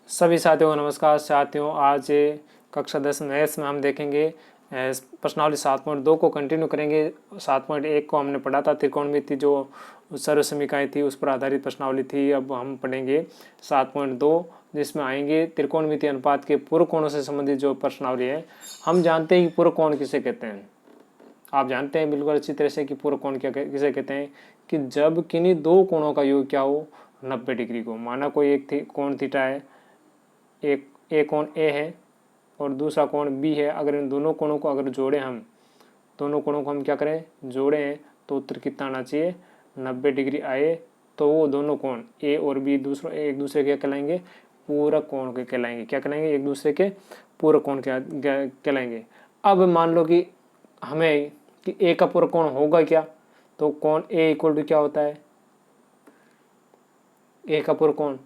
सभी साथियों को नमस्कार। साथियों, आज कक्षा 10 मैथ्स में हम देखेंगे प्रश्नावली 7.2 को कंटिन्यू करेंगे। 7.1 को हमने पढ़ा था, त्रिकोणमिति जो सर्व समीकरण थी उस पर आधारित प्रश्नावली थी। अब हम पढ़ेंगे 7.2 जिसमें आएंगे त्रिकोणमिति अनुपात के पूर्व कोणों से संबंधित जो प्रश्नावली है। हम जानते हैं कि पूर्व कोण किसे कहते हैं। आप जानते हैं बिल्कुल अच्छी तरह से कि पूर्व कोण किसे कहते हैं कि जब किन्हीं दो कोणों का योग क्या हो 90 डिग्री को। माना कोई एक कोण थीटा है, एक कोण ए है और दूसरा कोण बी है। अगर इन दोनों कोणों को अगर जोड़ें, हम दोनों कोणों को हम क्या करें, जोड़ें, तो उत्तर कितना आना चाहिए, 90 डिग्री आए। तो वो दोनों कोण ए और बी एक दूसरे के कहलाएंगे, पूरक कोण के कहलाएंगे। क्या कहलाएंगे, एक दूसरे के पूरक कोण कहलाएंगे। अब मान लो कि हमें कि ए का पूरक कोण होगा क्या, तो कोण ए इक्वल टू क्या होता है, ए का पूरक कोण।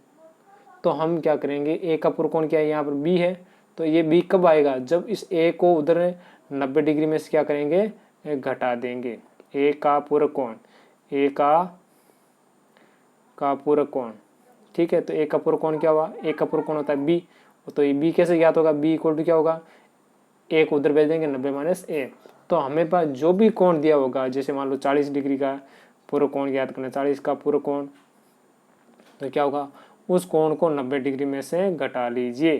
तो हम क्या करेंगे, ए का पूरक कोण क्या है, यहाँ पर बी है। तो ये बी कब आएगा, जब इस ए को उधर 90 डिग्री में से क्या करेंगे, घटा देंगे। ए का पूरक कोण, ए का पूरक कोण, ठीक है। तो ए का पूरक कोण क्या हुआ, ए का पूरक कोण होता है बी। तो ये बी कैसे ज्ञात होगा, बी इक्वल टू क्या होगा, ए को उधर भेज देंगे 90 माइनस ए। तो हमें पास जो भी कोण दिया होगा, जैसे मान लो 40 डिग्री का पूरक कोण ज्ञात करना, 40 का पूरक कोण, तो क्या होगा, उस कोण को 90 डिग्री में से घटा लीजिए।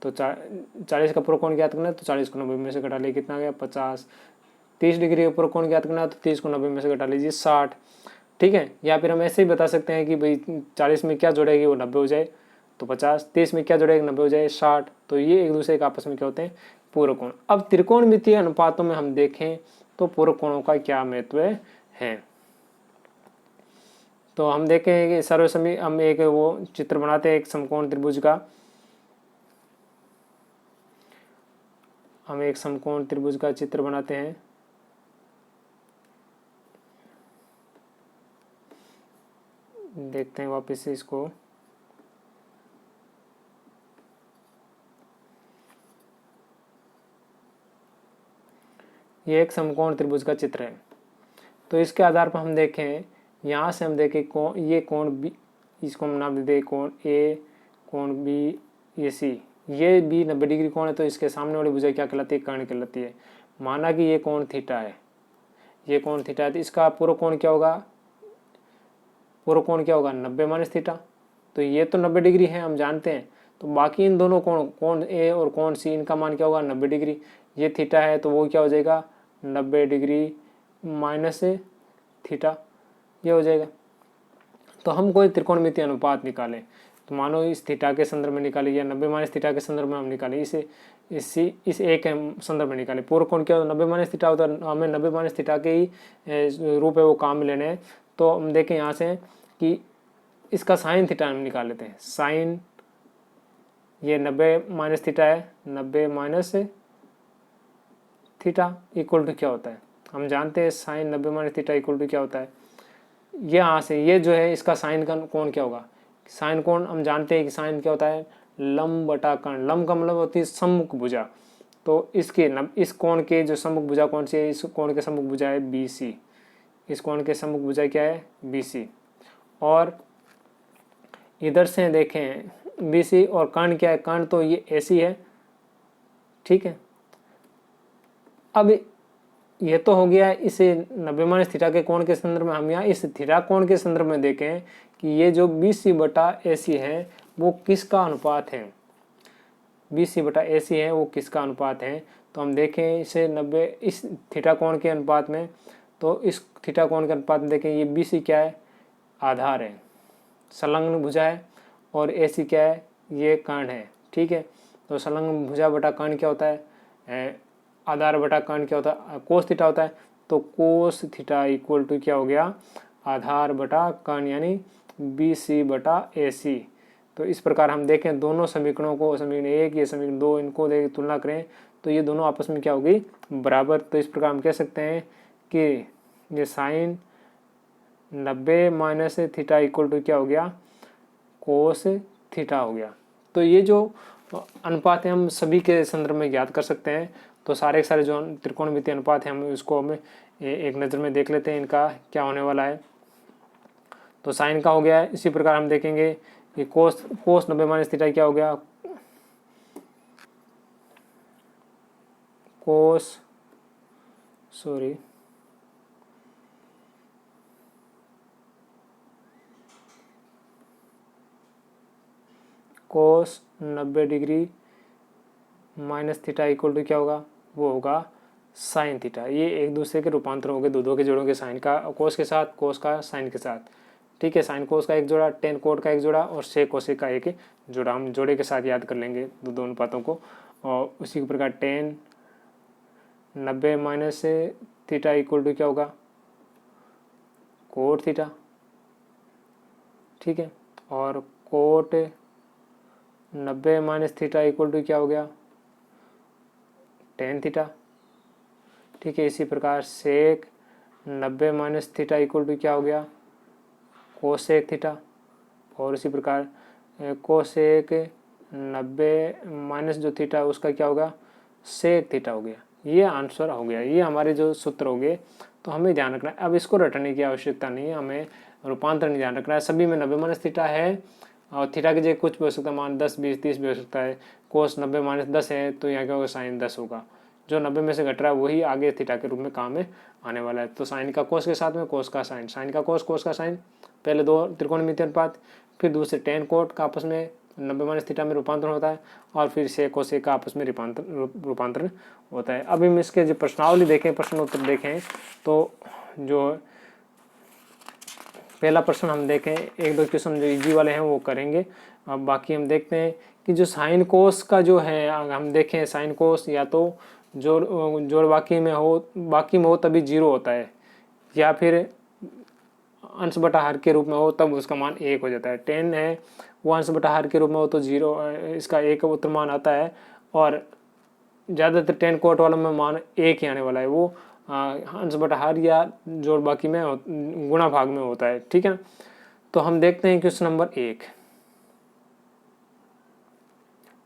तो 40 का पूरक कोण ज्ञात करना है, तो 40 को 90 में से घटा लीजिए, कितना आ गया 50। 30 डिग्री का पूरक कोण ज्ञात करना है, तो 30 को 90 में से घटा लीजिए 60, ठीक है। या फिर हम ऐसे ही बता सकते हैं कि भाई 40 में क्या जोड़ेगी वो 90 हो जाए तो 50, 30 में क्या जोड़ेगी 90 हो जाए 60। तो ये एक दूसरे के आपस में क्या होते हैं, पूरक कोण। अब त्रिकोणमितीय अनुपातों में हम देखें तो पूरक कोणों का क्या महत्व है। तो हम देखें कि सर्वसमी हम एक वो चित्र बनाते हैं, एक समकोण त्रिभुज का। हम एक समकोण त्रिभुज का चित्र बनाते हैं। देखते हैं वापस से इसको। ये एक समकोण त्रिभुज का चित्र है। तो इसके आधार पर हम देखें, यहाँ से हम देखें ये कोण बी, इसको हम नाम दे दें कोण ए, कोण बी, ये सी, ये बी 90 डिग्री कोण है। तो इसके सामने वाली भुजा क्या कहलाती है, कर्ण कहलाती है। माना कि ये कोण थीटा है, ये कोण थीटा है, तो इसका पूरक कोण क्या होगा, पूरक कोण क्या होगा 90 माइनस थीटा। तो ये तो 90 डिग्री है हम जानते हैं। तो बाकी इन दोनों कोण ए और कोण सी, इनका मान क्या होगा 90 डिग्री। ये थीटा है तो वो क्या हो जाएगा 90 डिग्री माइनस थीटा, ये हो जाएगा। तो हम कोई त्रिकोणमितीय अनुपात निकालें, तो मानो इस थीटा के संदर्भ में निकाले या 90 माइनस थीटा के संदर्भ में हम निकालें, इस ए के संदर्भ में निकालें। पूर्व कोण क्या 90 माइनस थीटा होता है, हमें 90 माइनस थीटा के ही रूप है वो काम में लेने हैं। तो हम देखें यहाँ से कि इसका साइन थीटा हम निकाल लेते हैं। साइन ये 90 माइनस थीटा है, 90 माइनस थीटा इक्वल टू क्या होता है, हम जानते हैं sine 90 minus theta equal to क्या होता है। यहाँ से ये जो है इसका साइन का कोण क्या होगा, साइन कोण हम जानते हैं कि साइन क्या होता है, लंब बटा कर्ण। लंब का मतलब होती है सम्मुख भुजा। तो इस कोण के जो सम्मुख भुजा कौन सी है, इस कोण के सम्मुख भुजा है BC। इस कोण के सम्मुख भुजा क्या है BC। और इधर से देखें BC और कर्ण क्या है, कर्ण तो ये AC है, ठीक है। अब ये तो हो गया इसे 90 माइनस थीटा के कोण के संदर्भ में। हम यहाँ इस थीटा कोण के संदर्भ में देखें कि ये जो BC बटा AC है वो किसका अनुपात है, BC बटा AC है वो किसका अनुपात है। तो हम देखें इसे 90 इस थीटा कोण के अनुपात में, तो इस थीटा कोण के अनुपात में देखें ये BC क्या है, आधार है, संलग्न भुजा है, और AC क्या है, ये कर्ण है, ठीक है। तो संलग्न भुजा बटा कर्ण क्या होता है, आधार बटा कर्ण क्या होता है, कोस थीटा होता है। तो कोस थीटा इक्वल टू क्या हो गया, आधार बटा कर्ण, यानी BC बटा AC। तो इस प्रकार हम देखें दोनों समीकरणों को, समीकरण 1 ये समीकरण 2, इनको देख तुलना करें तो ये दोनों आपस में क्या होगी, बराबर। तो इस प्रकार हम कह सकते हैं कि ये sine 90 minus theta equal to क्या हो गया, कोस थीटा हो गया। तो ये जो अनुपात है हम सभी के संदर्भ में ज्ञात कर सकते हैं। तो सारे के सारे जो त्रिकोणमितीय अनुपात है हम इसको हमें एक नज़र में देख लेते हैं इनका क्या होने वाला है। तो साइन का हो गया है। इसी प्रकार हम देखेंगे ये कोस 90 माइनस थीटा क्या हो गया, cos cos 90 degree minus theta equal to क्या होगा, वो होगा साइन थीटा। ये एक दूसरे के रूपांतर हो गए, दो के जोड़ों के, साइन का कोस के साथ, कोस का साइन के साथ, ठीक है। साइन कोस का एक जोड़ा, टेन कोट का एक जोड़ा और सेक कोसेक का एक जोड़ा। हम जोड़े के साथ याद कर लेंगे दो अनुपातों को। और उसी प्रकार tan 90 minus theta equal to क्या होगा, कोट थीटा, ठीक है। और cot 90 minus theta equal to क्या हो गया, टेन थीटा, ठीक है। इसी प्रकार sec 90 minus theta equal to क्या हो गया, कोसेक थीटा। और इसी प्रकार कोसेक 90 माइनस जो थीटा है उसका क्या होगा, सेक थीटा हो गया। ये आंसर हो गया, ये हमारे जो सूत्र हो गए। तो हमें ध्यान रखना है, अब इसको रटने की आवश्यकता नहीं है, हमें रूपांतर नहीं ध्यान रखना है। सभी में 90 माइनस थीटा है और थीटा की जगह कुछ भी हो सकता है, मान 10 20 30 भी हो सकता है। कोस 90 माइनस 10 है तो यहाँ क्या होगा, साइन 10 होगा। जो 90 में से घट रहा है वही आगे थीटा के रूप में काम में आने वाला है। तो साइन का कोस के साथ में कोस का साइन, साइन का कोस, कोस का साइन, पहले दो त्रिकोणमितीय अनुपात, फिर दूसरे टेन कोट का आपस में 90 माइनस थीटा में रूपांतरण होता है, और फिर सेक कोसेक का आपस में रूपांतरण होता है। अब हम इसके जो प्रश्नावली देखें, प्रश्न उत्तर देखें, तो जो पहला प्रश्न हम देखें, एक दो क्वेश्चन जो इजी वाले हैं वो करेंगे। अब बाकी हम देखते हैं कि जो साइन कोस का जो है, हम देखें साइन कोस या तो जोड़ बाकी में हो तभी 0 होता है, या फिर अंश बटा हर के रूप में हो तब उसका मान 1 हो जाता है। 10 है वो अंश बटा हर के रूप में हो तो 0, इसका 1 उत्तर मान आता है। और ज़्यादातर 10 कोट वालों में मान 1 ही आने वाला है, वो अंश बटा हर या जोड़ बाकी में गुणा भाग में होता है, ठीक है ना। तो हम देखते हैं क्वेश्चन नंबर 1।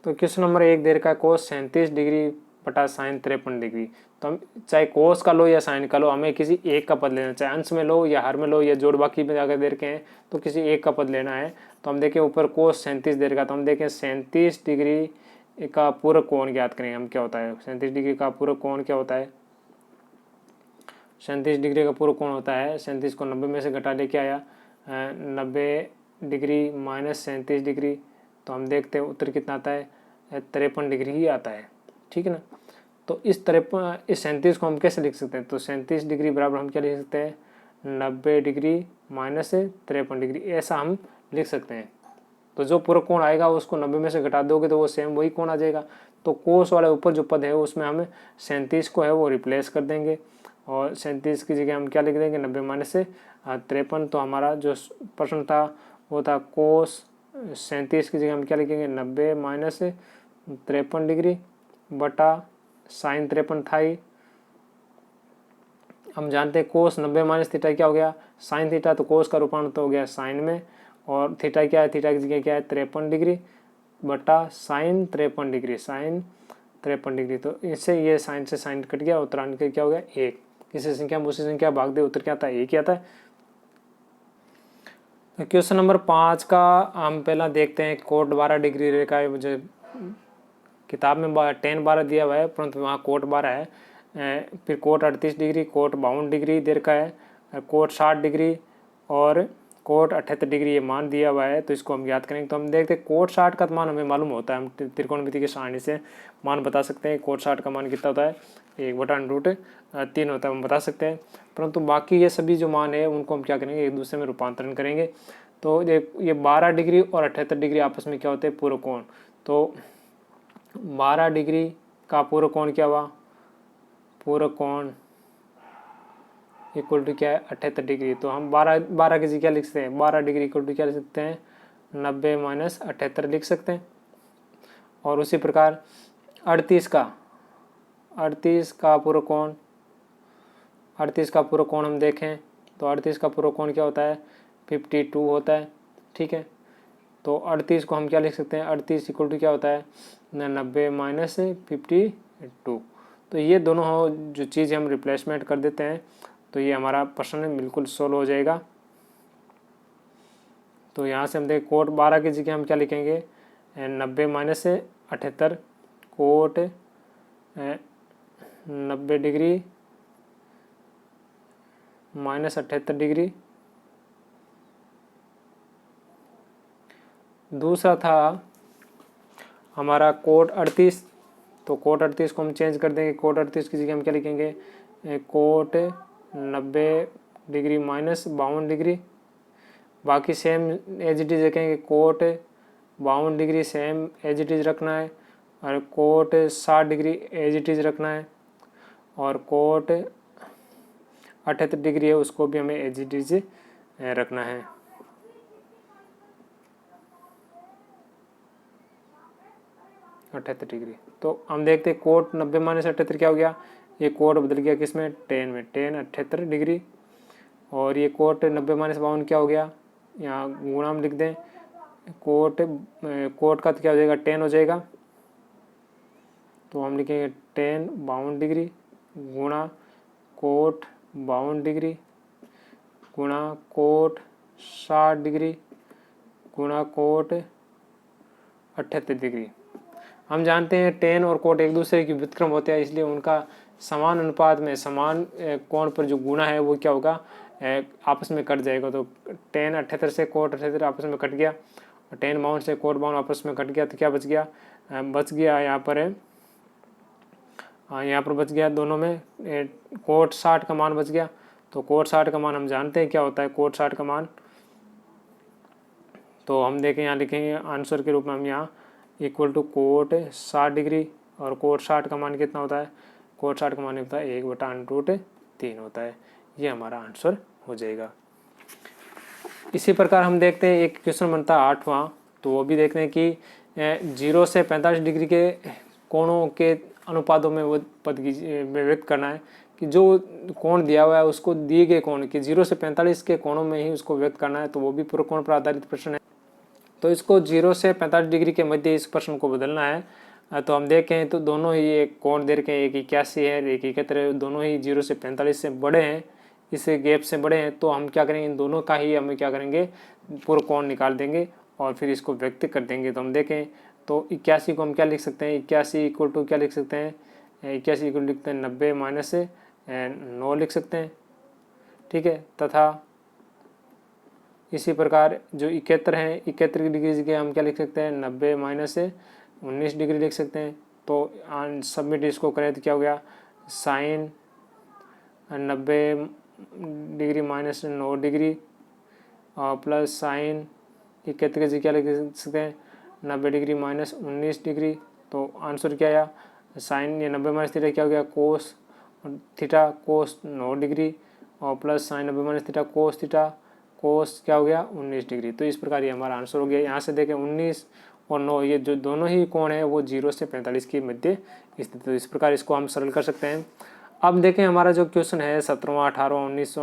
तो क्वेश्चन नंबर 1 दे रखा है कोस 37 डिग्री बटा साइन 53 डिग्री। तो हम चाहे कोस का लो या साइन का लो, हमें किसी एक का पद लेना, चाहे अंश में लो या हर में लो या जोड़ बाकी में जाकर दे रखे हैं तो किसी एक का पद लेना है। तो हम देखें ऊपर कोस 37 दे रखा, तो हम देखें 37 डिग्री का पूरक कोण ज्ञात करेंगे हम, क्या होता है 37 डिग्री का पूरक कोण क्या होता है। 37 डिग्री का पूरक कोण होता है, 37 को 90 में से घटा लेके आया, 90 डिग्री माइनस 37 डिग्री, तो हम देखते हैं उत्तर कितना आता है, 53 डिग्री ही आता है, ठीक है ना। तो इस 37 को हम कैसे लिख सकते हैं, तो 37 डिग्री बराबर हम क्या लिख सकते हैं, 90 डिग्री माइनस 53 डिग्री, ऐसा हम लिख सकते हैं। तो जो पूरक कोण आएगा उसको 90 में से घटा दोगे तो वो सेम वही कोण आ जाएगा। तो कोस वाले ऊपर जो पद है उसमें हमें 37 को है वो रिप्लेस कर देंगे, और 37 की जगह हम क्या लिख देंगे, 90 माइनस 53। तो हमारा जो प्रश्न था वो था कोस 37 की जगह हम क्या लिखेंगे, 90 माइनस 53 डिग्री बटा साइन 53 था ही। हम जानते हैं कोस 90 माइनस थीटा क्या हो गया, साइन थीटा, तो कोस का रूपांतर हो गया साइन में, और थीटा क्या है, थीटा की जगह क्या है 53 डिग्री बटा साइन 53 डिग्री, साइन 53 डिग्री। तो इससे ये साइन से साइन कट गया, उत्तर निकल क्या हो गया 1। किसी संख्या में दूसरी संख्या भाग दे उत्तर क्या आता है, 1 ही आता है। तो क्वेश्चन नंबर 5 का हम पहला देखते हैं, कोट 12 डिग्री रेखा है, मुझे किताब में 10 12 दिया हुआ है परंतु वहाँ कोट 12 है। फिर कोट 38 डिग्री, कोट 52 डिग्री दे रखा है, कोट 60 डिग्री और कोट 78 डिग्री ये मान दिया हुआ है। तो इसको हम याद करेंगे, तो हम देखते हैं कोट 60 का मान हमें मालूम होता है, हम त्रिकोणमिति की सारणी से मान बता सकते हैं। कोट 60 का मान कितना होता है, 1/√3 होता है, हम बता सकते हैं। परंतु बाकी ये सभी जो मान है उनको हम क्या करेंगे, एक दूसरे में रूपांतरण करेंगे। तो ये 12 डिग्री और 78 डिग्री आपस में क्या होते हैं, पूरक कोण। तो 12 डिग्री का पूरक कोण क्या हुआ, पूरक कोण इक्वल टू क्या है 78 डिग्री। तो हम 12 की जगह क्या लिख सकते हैं, 12 डिग्री इक्वल टू क्या लिख सकते हैं, 90 माइनस 78 लिख सकते हैं। और उसी प्रकार 38 का पूरक कोण, 38 का पूरक कोण हम देखें तो 38 का पूरक कोण क्या होता है, 52 होता है, ठीक है। तो 38 को हम क्या लिख सकते हैं, 38 इक्वल टू क्या होता है, 90 माइनस 52। तो ये दोनों हो जो चीज़ हम रिप्लेसमेंट कर देते हैं तो ये हमारा प्रश्न बिल्कुल सोल्व हो जाएगा। तो यहाँ से हम देखें कोट 12 की जगह हम क्या लिखेंगे 90 माइनस से 78, कोट 90 डिग्री माइनस 78 डिग्री। दूसरा था हमारा कोट 38, तो कोट 38 को हम चेंज कर देंगे, कोट 38 की जगह हम क्या लिखेंगे कोट 90 डिग्री माइनस 52 डिग्री। बाकी सेम एज इट इज रखेंगे, cot 52 degree same as it is रखना है, और cot 60 degree as it is रखना है, और कोट 78 डिग्री है उसको भी हमें एज इट इज रखना है। डिग्री। तो हम देखते हैं कोट 90 माइनस 78 क्या हो गया, ये कोट बदल गया किसमें टेन में, टेन 78 डिग्री। और ये कोट 90 माइनस 52 क्या हो गया, यहाँ गुणा हम लिख दें, कोट का तो क्या हो जाएगा 10 हो जाएगा, तो हम लिखेंगे 10 52 डिग्री गुणा कोट 52 डिग्री गुणा कोट 60 डिग्री गुणा कोट 78 डिग्री। हम जानते हैं 10 और कोट एक दूसरे की व्युत्क्रम होते हैं, इसलिए उनका समान अनुपात में समान कोण पर जो गुणा है वो क्या होगा आपस में कट जाएगा। तो 10 78 से कोट 78 आपस में कट गया, और 10 52 से कोट 52 आपस में कट गया, तो क्या बच गया यहाँ पर बच गया दोनों में कोट 60 का मान बच गया। तो कोट 60 का मान हम जानते हैं क्या होता है, कोट 60 का मान, तो हम देखें यहाँ लिखेंगे आंसर के रूप में हम यहाँ इक्वल टू कोट 60 डिग्री, और कोट 60 का मान कितना होता है, कोट 60 का मान होता है 1/√3 होता है, ये हमारा आंसर हो जाएगा। इसी प्रकार हम देखते हैं एक क्वेश्चन बनता है 8वां, तो वो भी देखते हैं कि 0 से 45 डिग्री के कोणों के अनुपातों में वो पद की व्यक्त करना है कि जो कोण दिया हुआ है उसको दिए गए कोण कि 0 से 45 के कोणों में ही उसको व्यक्त करना है, तो वो भी पूर्ण कोण पर आधारित प्रश्न है। तो इसको 0 से 45 डिग्री के मध्य इस प्रश्न को बदलना है। तो हम देखें तो दोनों ही एक कोण दे रखे हैं, एक 81 है, एक 71 है, दोनों ही 0 से 45 से बड़े हैं, इस गैप से बड़े हैं, तो हम क्या करेंगे इन दोनों का ही हम क्या करेंगे पूर्ण कोण निकाल देंगे और फिर इसको व्यक्त कर देंगे। तो हम देखें तो 81 को हम क्या लिख सकते हैं, 81 इक्वल टू क्या लिख सकते हैं, 81 इक्वल लिखते हैं 90 माइनस 9 लिख सकते हैं, ठीक है। तथा इसी प्रकार जो 71 है, 71 की डिग्री जगह हम क्या लिख सकते हैं 90 माइनस 19 डिग्री लिख सकते हैं। तो सबमिट इसको करें तो क्या हो गया साइन 90 डिग्री माइनस 9 डिग्री और प्लस साइन 71 की जगह क्या लिख सकते हैं 90 डिग्री माइनस 19 डिग्री। तो आंसर क्या आया साइन ये 90 माइनस थीटा क्या हो गया कोस थीटा कोस 9 डिग्री और plus sign 90 minus theta cos क्या हो गया 19 डिग्री। तो इस प्रकार ये हमारा आंसर हो गया। यहाँ से देखें 19 और 9 ये जो दोनों ही कोण है वो 0 से 45 के मध्य स्थित, तो इस प्रकार इसको हम सरल कर सकते हैं। अब देखें हमारा जो क्वेश्चन है 17वां 18वां 19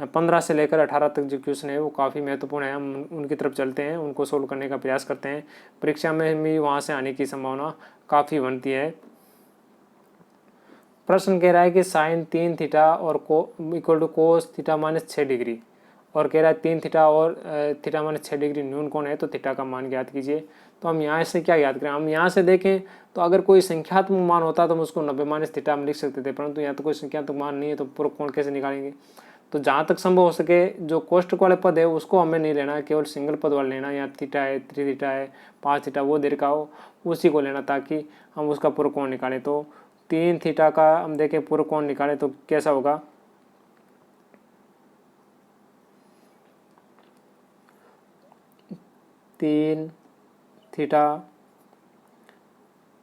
15 से लेकर 18 तक जो क्वेश्चन है वो काफ़ी महत्वपूर्ण है। हम उनकी तरफ चलते हैं, उनको सोल्व करने का प्रयास करते हैं, परीक्षा में भी वहाँ से आने की संभावना काफ़ी बनती है। प्रश्न कह रहा है कि साइन 3 थीटा और equal to cos theta minus 6 degree, और कह रहा है 3 थीटा और थीटा माइनस 6 डिग्री न्यून कोण है, तो थीटा का मान ज्ञात कीजिए। तो हम यहाँ से क्या याद करें, हम यहाँ से देखें तो अगर कोई संख्यात्मक मान होता तो हम उसको 90 माइनस थीटा हम लिख सकते थे, परंतु यहाँ तो कोई संख्यात्मक मान नहीं है, तो पूर्ण कोण कैसे निकालेंगे। तो जहाँ तक संभव हो सके जो कोष्ठक वाले पद है उसको हमें नहीं लेना है, केवल सिंगल पद वाले लेना, या थीटा है 3 थीटा है 5 थीटा वो दे रखा हो उसी को लेना, ताकि हम उसका पूर्ण कोण निकालें। तो 3 थीटा का हम देखें पूर्ण कोण निकालें तो कैसा होगा, तीन थीटा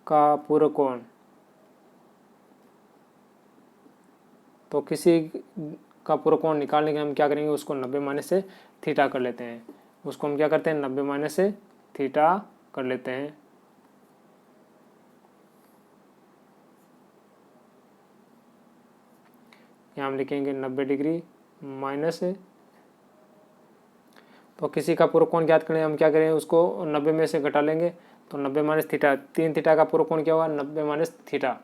का पूर्ण कोण, तो किसी का पूर्ण कोण निकालने के हम क्या करेंगे उसको 90 माइनस से थीटा कर लेते हैं, उसको हम क्या करते हैं 90 माइनस से थीटा कर लेते हैं। यहाँ हम लिखेंगे 90 डिग्री माइनस, तो किसी का पूर्ण कोण ज्ञात करें हम क्या करें उसको 90 में से घटा लेंगे, तो 90 माइनस थीटा, 3 थीटा का पूर्ण कोण क्या हुआ 90 माइनस थीटा।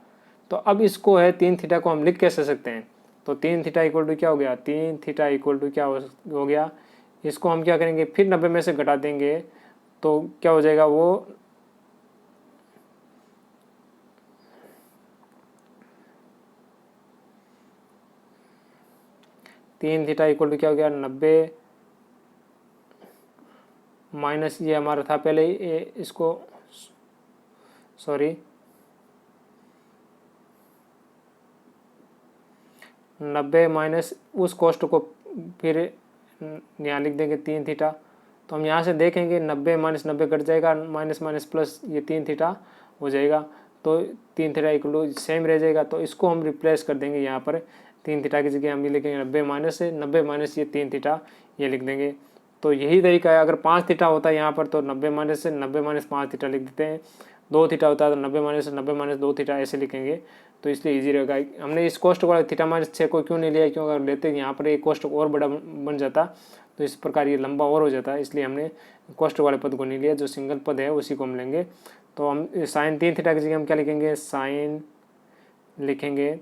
तो अब इसको है 3 थीटा को हम लिख कैसे सकते हैं, तो 3 थीटा इक्वल टू क्या हो गया, 3 थीटा इक्वल टू क्या हो गया इसको हम क्या करेंगे, फिर 90 में से घटा देंगे तो क्या हो जाएगा, वो तीन थीटा इक्वल टू क्या हो गया, 90 माइनस ये हमारा था पहले इसको सॉरी 90 माइनस उस कॉस्ट को फिर यहाँ लिख देंगे 3 थीटा। तो हम यहाँ से देखेंगे 90 माइनस 90 कट जाएगा, माइनस माइनस प्लस ये 3 थीटा हो जाएगा, तो 3 थीटा इक्वल टू सेम रह जाएगा। तो इसको हम रिप्लेस कर देंगे, यहाँ पर 3 थीटा की जगह हम ये लिखेंगे 90 माइनस से 90 माइनस ये 3 थीटा ये लिख देंगे। तो यही तरीका है। अगर 5 थीटा होता है यहाँ पर तो 90 माइनस से 90 माइनस 5 थीटा लिख देते हैं। 2 थीटा होता है तो 90 माइनस से 90 माइनस 2 थीटा ऐसे लिखेंगे, तो इसलिए इजी रहेगा। हमने इस कॉस्ट को थीटा माइनस 6 को क्यों नहीं लिया, क्योंकि अगर लेते यहाँ पर एक कॉस्ट और बड़ा बन जाता तो इस प्रकार ये लंबा और हो जाता है, इसलिए हमने कॉस्ट वाले पद को नहीं लिया। जो सिंगल पद है उसी को हम लेंगे। तो हम साइन 3 थीटा की जगह हम क्या लिखेंगे, साइन लिखेंगे,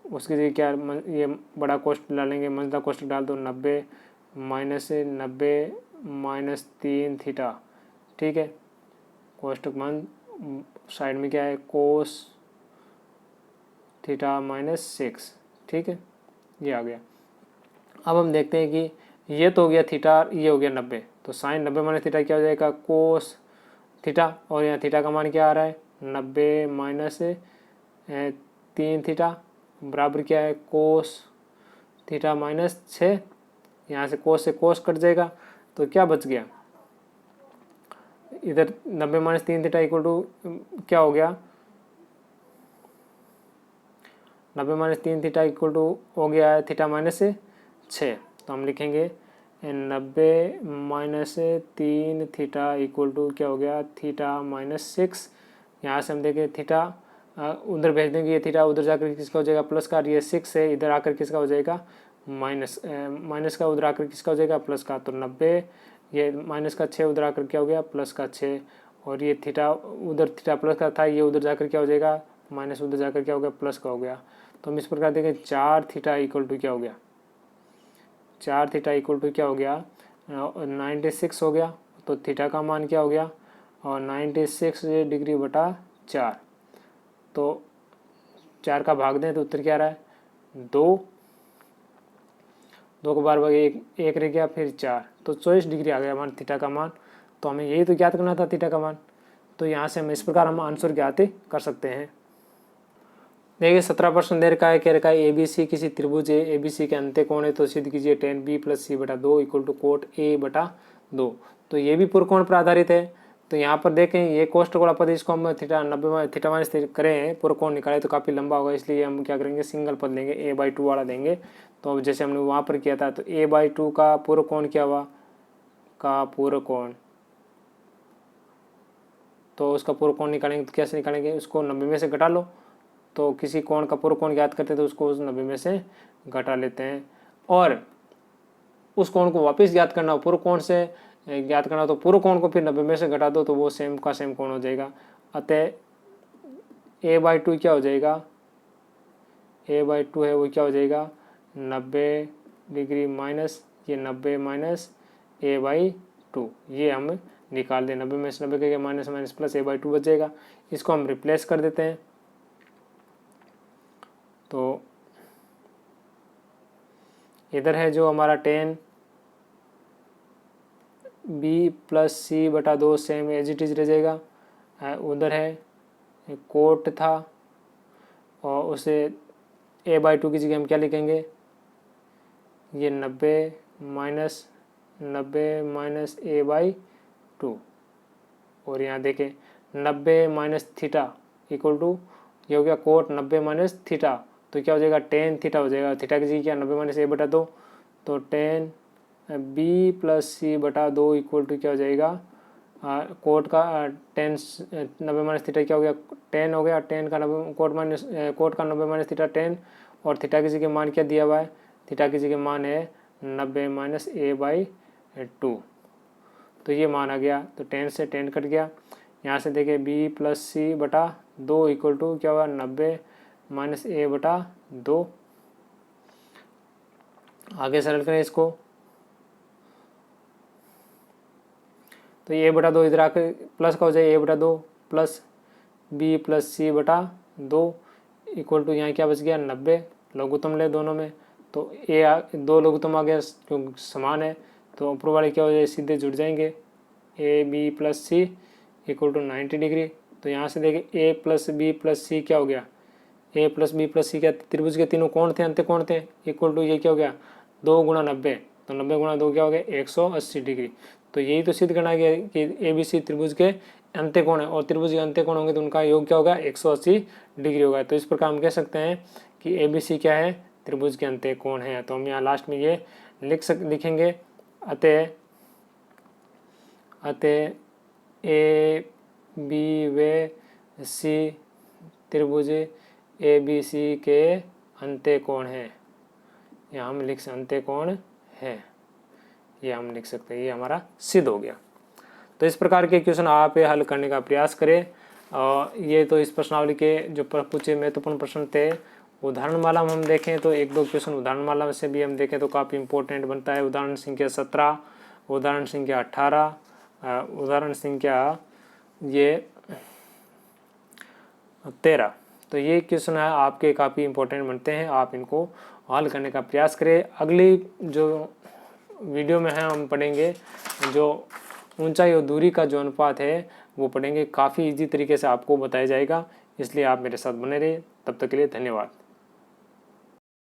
उसकी जगह क्या ये बड़ा कॉस्ट डालेंगे, मंझला कॉस्ट डाल दो 90 माइनस 90 माइनस 3 थीटा, ठीक है। कॉस्ट मान साइड में क्या है, कोस थीटा माइनस 6, ठीक है, ये आ गया। अब हम देखते हैं कि ये तो हो गया थीटा, ये हो गया 90, तो साइन 90 माइनस थीटा क्या हो जाएगा, कोस थीटा, और यहाँ थीटा का मान क्या आ रहा है 90 माइनस 3 थीटा बराबर क्या है, कोस थीटा माइनस 6। यहाँ से कोस कट जाएगा तो क्या बच गया, इधर 90 माइनस 3 थीटा इक्वल टू क्या हो गया, 90 माइनस 3 थीटा इक्वल टू हो गया है थीटा माइनस 6। तो हम लिखेंगे 90 माइनस 3 थीटा इक्वल टू क्या हो गया, थीटा माइनस 6। यहाँ से हम देखें थीटा उधर भेज देंगे, ये थीटा उधर जाकर किसका हो जाएगा, प्लस का, ये 6 है, इधर आकर किसका हो जाएगा, माइनस का, उधर आकर किसका हो जाएगा, प्लस का। तो 90 ये माइनस का 6 उधर आकर क्या हो गया, प्लस का 6, और ये थीटा उधर थीटा प्लस का था, ये उधर जाकर क्या हो जाएगा, माइनस उधर जाकर क्या हो गया, प्लस का हो गया। तो हम इस प्रकार देखें 4 थीटा इक्वल टू क्या हो गया, 4 थीटा इक्वल टू क्या हो गया, 96 हो गया। तो थीटा का मान क्या हो गया, और 96 डिग्री बटा 4। तो 4 का भाग दें तो उत्तर क्या आ रहा है, 2 को बार भाग एक रह गया, फिर 4, तो 24 डिग्री आ गया हमारा थीटा का मान। तो हमें यही तो ज्ञात करना था थीटा का मान। तो यहाँ से हम इस प्रकार हम आंसर ज्ञात कर सकते हैं। देखिए 17% दे रखा है, कह रखा है ए बी सी किसी त्रिभुज ए बी सी के अंत्य कोण है, तो सिद्ध कीजिए tan b प्लस सी बटा 2 इक्वल टू कोट ए बटा 2। तो ये भी पूर्ण कोण पर आधारित है। तो यहाँ पर देखें ये कोष्ट वाला पद, इसको हम थीटा 90 थीटा माइनस करें, पूर्ण कोण निकाले तो काफ़ी लंबा होगा, इसलिए हम क्या करेंगे, सिंगल पद लेंगे, a/2 वाला देंगे। तो अब जैसे हमने वहाँ पर किया था, तो a/2 का पूर्ण कोण क्या हुआ, का पूर्ण कोण, तो उसका पूर्ण कोण निकालेंगे तो कैसे निकालेंगे, उसको 90 में से घटा लो। तो किसी कोण का पूर्ण कोण ज्ञात करते हैं तो उसको उस 90 में से घटा लेते हैं, और उस कोण को वापस ज्ञात करना हो, पूर्ण कोण से ज्ञात करना हो तो पूर्ण कोण को फिर 90 में से घटा दो, तो वो सेम का सेम कोण हो जाएगा। अतः a/2 क्या हो जाएगा, a/2 है वो क्या हो जाएगा, 90 डिग्री माइनस ये 90 माइनस a/2, ये हम निकाल दें। 90 में से 90 के माइनस माइनस प्लस a/2 बच जाएगा। इसको हम रिप्लेस कर देते हैं। तो इधर है जो हमारा tan b प्लस सी बटा 2 सेम एज इट इज रह जाएगा। उधर है कोट था, और उसे a/2 की जगह हम क्या लिखेंगे, ये 90 माइनस a/2, और यहाँ देखें 90 माइनस थीटा इक्वल टू ये हो गया कोट 90 माइनस थीटा, तो क्या हो जाएगा, tan थीटा हो जाएगा। थीटा की जगह क्या 90 माइनस a/2, तो tan b प्लस सी बटा 2 इक्वल टू क्या हो जाएगा, कोट का tan 90 माइनस थीटा क्या हो गया, tan हो गया, tan का 90 कोट का 90 माइनस थीटा tan, और थीटा की जगह मान क्या दिया हुआ है, थीटा की जगह मान है 90 माइनस a/2। तो ये मान आ गया, तो tan से tan कट गया। यहाँ से देखिए b प्लस सी बटा 2 इक्वल टू क्या हुआ, 90 माइनस a/2। आगे सरल करें इसको, तो ये a/2 इधर आकर प्लस का हो जाए a/2 plus b plus c बटा 2 इक्वल टू यहाँ क्या बच गया 90, लघुत्तम ले दोनों में, तो दो लघुत्तम आ गया क्योंकि समान है, तो ऊपर वाले क्या हो जाए सीधे जुड़ जाएंगे, A B plus C equal to 90 degree. तो यहाँ से देखिए A plus B plus C क्या हो गया, A plus B plus C क्या, त्रिभुज के तीनों कोण थे, अंत्य कोण थे, इक्वल टू ये क्या हो गया 2 गुणा 90, तो 90 गुणा 2 क्या हो गया 180 डिग्री। तो यही तो सिद्ध करना गया कि ए बी सी त्रिभुज के अंत्य कोण है, और त्रिभुज के अंत्य कोण होंगे तो उनका योग क्या होगा 180 डिग्री होगा। तो इस प्रकार हम कह सकते हैं कि ए बी सी क्या है, त्रिभुज के अंत्य कोण है। तो हम यहाँ लास्ट में ये लिखेंगे अतः ए बी व सी त्रिभुज ए बी सी के अंत्य कोण है, यहाँ हम लिख सकते अंत्य कोण है, ये हम लिख सकते हैं, ये हमारा सिद्ध हो गया। तो इस प्रकार के क्वेश्चन आप हल करने का प्रयास करें। और ये तो इस प्रश्नावली के जो पूछे महत्वपूर्ण प्रश्न थे। उदाहरणमाला में हम देखें तो एक दो क्वेश्चन उदाहरणमाला से भी हम देखें तो काफ़ी इंपॉर्टेंट बनता है। उदाहरण संख्या 17, उदाहरण संख्या 18, उदाहरण संख्या ये 13। तो ये क्वेश्चन है आपके काफ़ी इंपॉर्टेंट बनते हैं, आप इनको हल करने का प्रयास करें। अगली जो वीडियो में है हम पढ़ेंगे जो ऊंचाई और दूरी का जो अनुपात है वो पढ़ेंगे, काफ़ी इजी तरीके से आपको बताया जाएगा, इसलिए आप मेरे साथ बने रहिए। तब तक के लिए धन्यवाद।